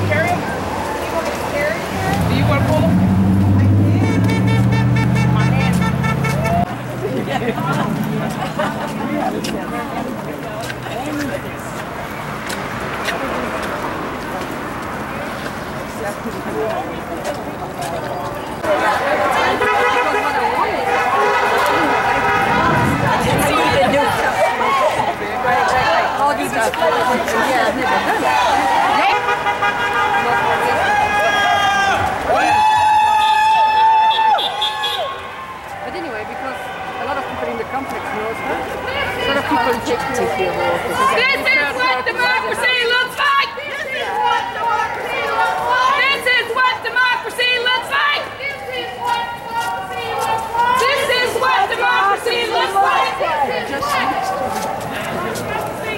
carry him? You want me to carry him? Do you want to pull him? My man. But anyway, because a lot of people in the complex knows her, a lot of people take the award. This is what democracy looks like! This is what democracy looks like! This is what democracy looks like! This is what democracy looks like! This is what democracy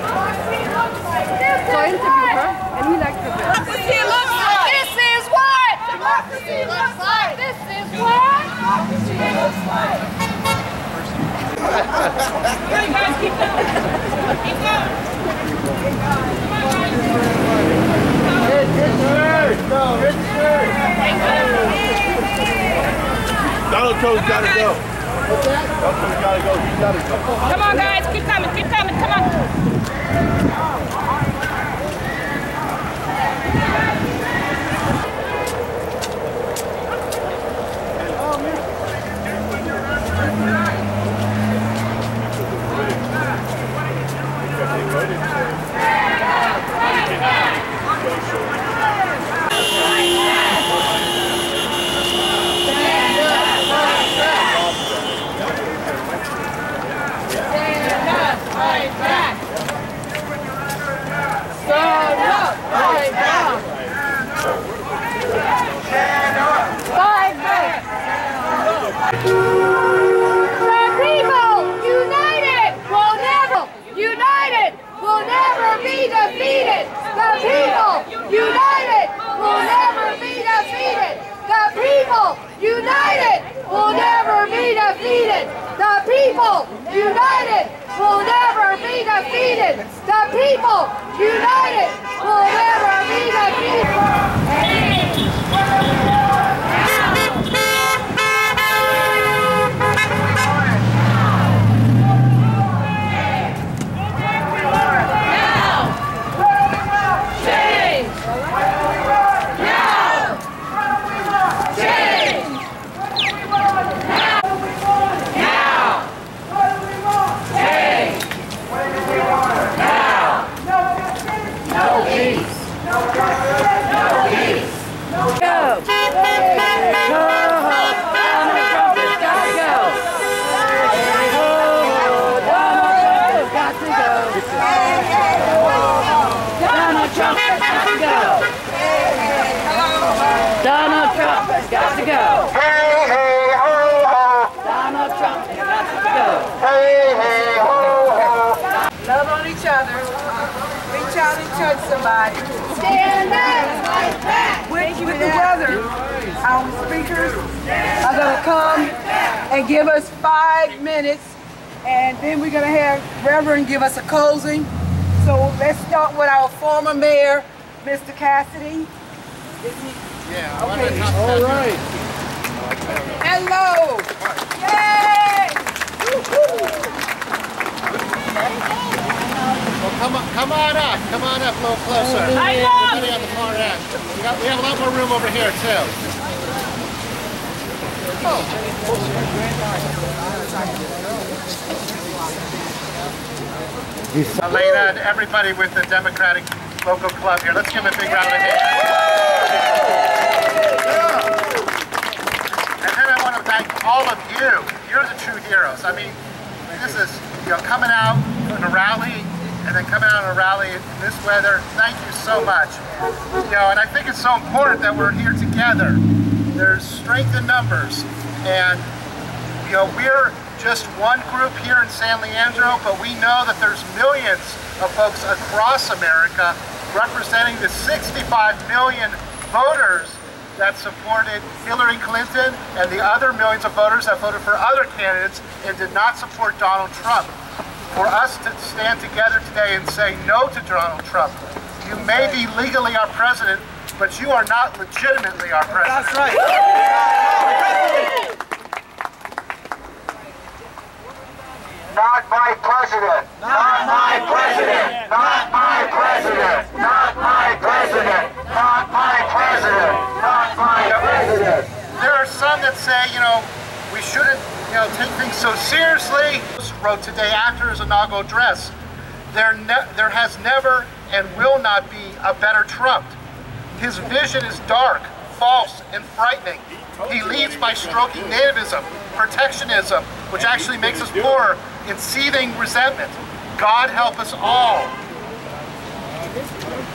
looks like! So I interviewed her, and he liked her best. Democracy looks like! This is what democracy looks like! This is what democracy looks like! Hey guys, keep going! Keep going! Donald Trump's got to go. What's that? Donald Trump's got to go. He's got to go. Come on, guys, keep coming, come on. United will never be defeated. The people united will never be defeated. The people united will never be defeated. Donald Trump has got to go. Hey, hey, ho, ho. Donald Trump has got to go. Hey, hey, ho, ho. Love on each other. Reach out and touch somebody. Stand up, fight back. With the weather, our speakers are going to come and give us 5 minutes, and then we're going to have Reverend give us a closing. So let's start with our former mayor, Mr. Cassidy. Yeah, okay. All right. Hello. Yay! Well, come on up. Come on up a little closer. Everybody on the far end. We have a lot more room over here, too. Elena and everybody with the Democratic local club here. Let's give them a big round of applause. And then I want to thank all of you. You're the true heroes. I mean, this is, coming out on a rally and then coming out on a rally in this weather. Thank you so much. And I think it's so important that we're here together. There's strength in numbers, and we're just one group here in San Leandro, but we know that there's millions of folks across America representing the 65 million voters that supported Hillary Clinton and the other millions of voters that voted for other candidates and did not support Donald Trump. For us to stand together today and say no to Donald Trump, you may be legally our president, but you are not legitimately our president. That's right. Not my president. Not my president. Not my president. Not my president. Not my president. Not my president. There are some that say, we shouldn't, take things so seriously. Wrote today after his inaugural address, there has never and will not be a better Trump. His vision is dark, false, and frightening. He leads by stroking nativism, protectionism, which actually makes us poorer, and seething resentment. God help us all.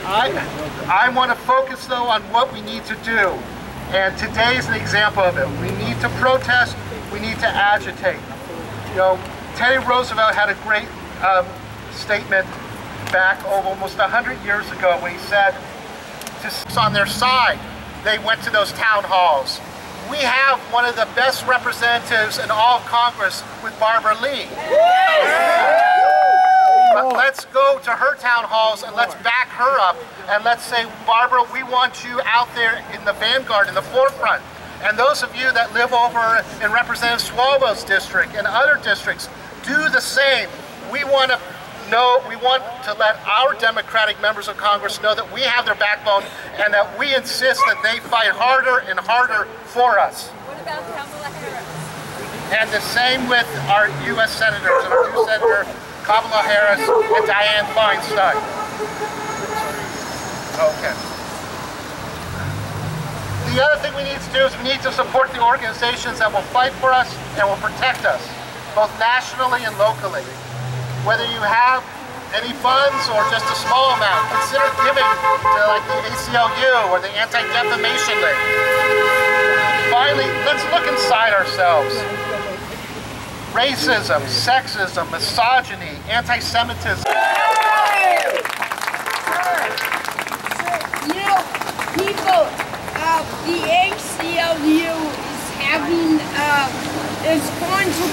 I want to focus, though, on what we need to do. And today is an example of it. We need to protest. We need to agitate. Teddy Roosevelt had a great statement back almost 100 years ago when he said, on their side, they went to those town halls. We have one of the best representatives in all of Congress with Barbara Lee. But let's go to her town halls and let's back her up and let's say, Barbara, we want you out there in the vanguard, in the forefront. And those of you that live over in Representative Swalwell's district and other districts, do the same. We want to let our Democratic members of Congress know that we have their backbone and that we insist that they fight harder and harder for us. What about Kamala Harris? And the same with our U.S. senators and our new senator, Kamala Harris and Dianne Feinstein. Okay. The other thing we need to do is we need to support the organizations that will fight for us and will protect us, both nationally and locally. Whether you have any funds or just a small amount, consider giving to like the ACLU or the Anti-Defamation League. Finally, let's look inside ourselves. Racism, sexism, misogyny, anti-Semitism. People, the ACLU is going to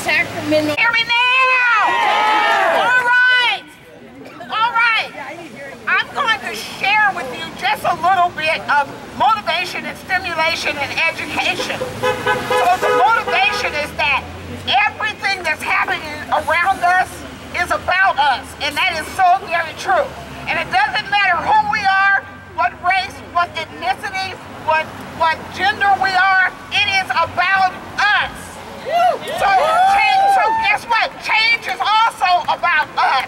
Sacramento. Hear me now! All right. I'm going to share with you just a little bit of motivation and stimulation and education. So the motivation is that everything that's happening around us is about us, and that is so very true. And it doesn't matter who we are, what race, what ethnicity, what gender we are, it is about us. So guess what? Change is also about us.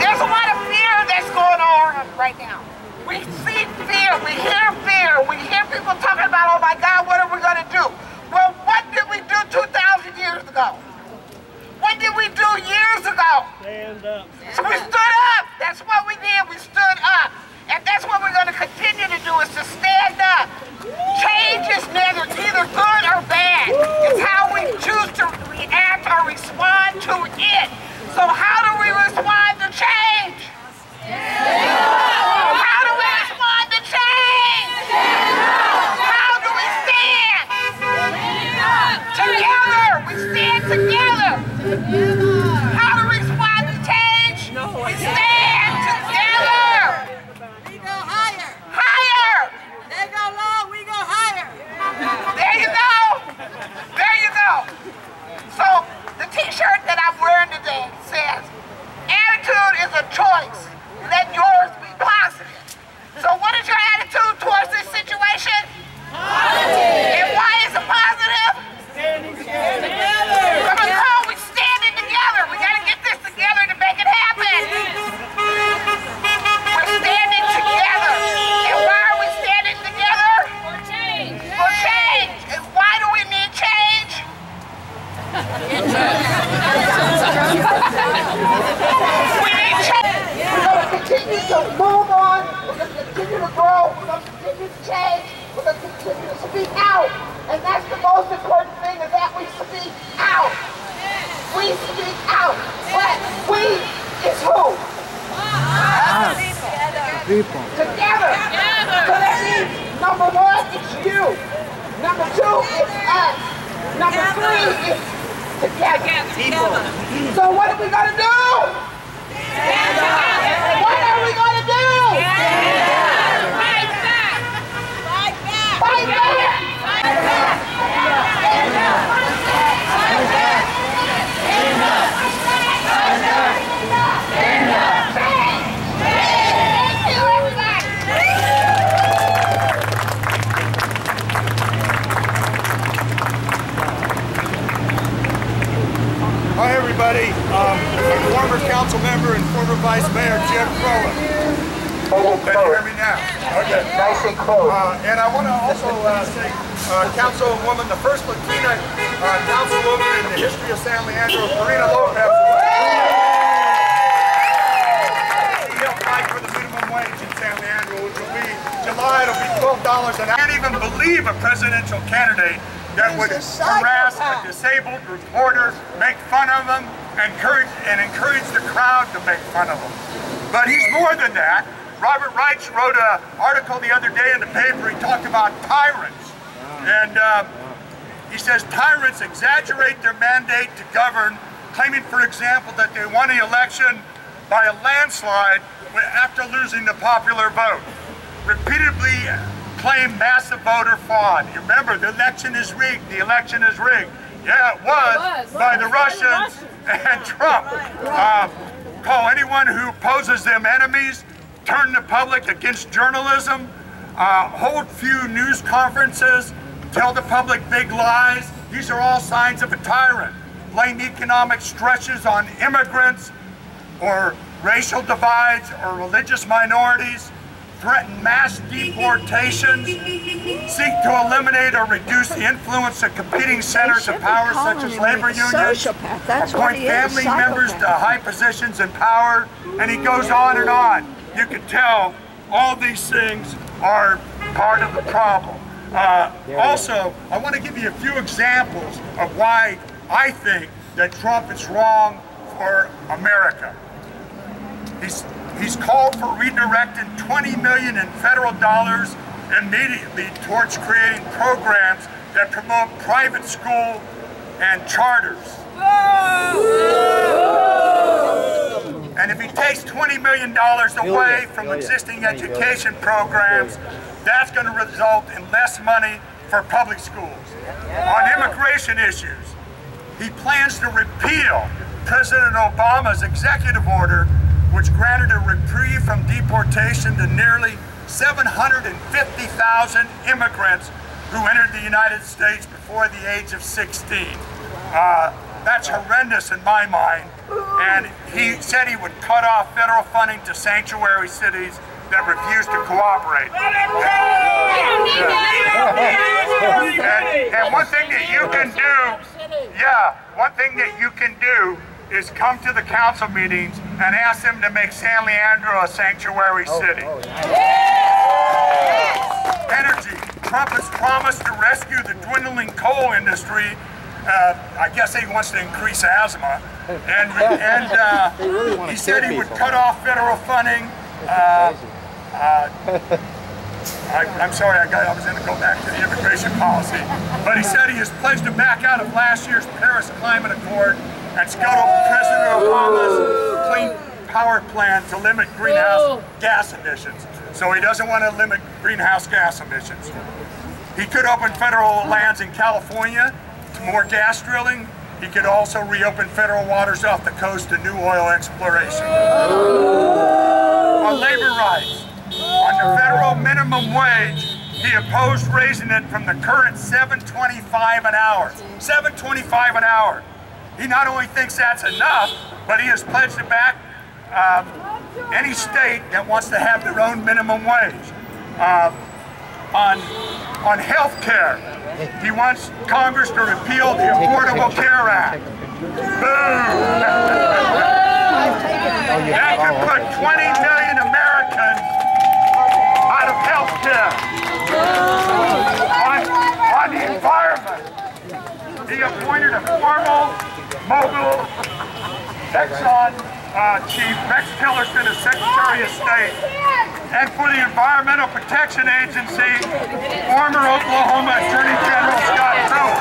There's a lot of fear that's going on right now. We see fear, we hear people talking about, oh my God, what are we going to do? Well, what did we do 2,000 years ago? What did we do years ago? Stand up. So we stood up. That's what we did. We stood up. And that's what we're going to continue to do, is to stand up. Change is neither good or bad. It's how we choose to react or respond to it. So how do we respond to change? How do we respond to change? How do we stand? Together. We stand together. How do we respond to change? We stand together. We go higher. Higher. They go low, we go higher. There you go. There you go. So the t-shirt that I'm wearing today says, attitude is a choice. Let yours be positive. So what is your attitude towards this situation? Positive. And why is it positive? Standing together. Because we're standing together. We got to get this together to make it happen. We're standing together. And why are we standing together? For change. For change. And why do we need change? We need change. We're going to continue to move on. We're going to continue to grow. We're going to continue to change. We're going to continue to speak out. And that's the most important thing, is that we speak out. We speak out. But we is who? Us. People. Together. So that means, number one, it's you. Number two, it's us. Number three, it's together. People. So what are we going to do? Stand up. What are we going to do? Vice Mayor Jim Crow. Can you hear me now? Okay. Nice and close. And I want to also say, Councilwoman, the first Latina councilwoman in the history of San Leandro, Marina Lopez. She helped fight for the minimum wage in San Leandro, which will be July. It'll be $12 an hour. I can't even believe a presidential candidate that would harass a disabled reporter, make fun of them, and encourage the crowd to make fun of them. But he's more than that. Robert Reich wrote an article the other day in the paper. He talked about tyrants. And he says tyrants exaggerate their mandate to govern, claiming, for example, that they won the election by a landslide after losing the popular vote. Repeatedly claim massive voter fraud. You remember, the election is rigged. The election is rigged. Yeah, it was by the Russians and Trump. Call anyone who opposes them enemies, turn the public against journalism, hold few news conferences, tell the public big lies. These are all signs of a tyrant. Blame economic stretches on immigrants or racial divides or religious minorities, threaten mass deportations, seek to eliminate or reduce the influence of competing centers of power such as labor unions, appoint family members to high positions in power, and he goes on and on. You can tell all these things are part of the problem. Also, I want to give you a few examples of why I think that Trump is wrong for America. He's called for redirecting $20 million in federal dollars immediately towards creating programs that promote private school and charters. And if he takes $20 million away from existing education programs, that's going to result in less money for public schools. On immigration issues, he plans to repeal President Obama's executive order, which granted a reprieve from deportation to nearly 750,000 immigrants who entered the United States before the age of 16. That's horrendous in my mind. And he said he would cut off federal funding to sanctuary cities that refuse to cooperate. And one thing that you can do, one thing that you can do is come to the council meetings and ask them to make San Leandro a sanctuary city. Energy. Trump has promised to rescue the dwindling coal industry. I guess he wants to increase asthma. And he said he would cut off federal funding. I'm sorry, I was going to go back to the immigration policy. But he said he has pledged to back out of last year's Paris Climate Accord and scuttle President Obama's clean power plan to limit greenhouse gas emissions. So he doesn't want to limit greenhouse gas emissions. He could open federal lands in California to more gas drilling. He could also reopen federal waters off the coast to new oil exploration. On labor rights, on the federal minimum wage, he opposed raising it from the current $7.25 an hour. $7.25 an hour. He not only thinks that's enough, but he has pledged to back any state that wants to have their own minimum wage. On health care, he wants Congress to repeal the Affordable Care Act. Boom! That could put 20 million Americans out of health care. On the environment, he appointed a formal Mobil Exxon Chief Rex Tillerson as Secretary of State, and for the Environmental Protection Agency, former Oklahoma Attorney General Scott Pruitt.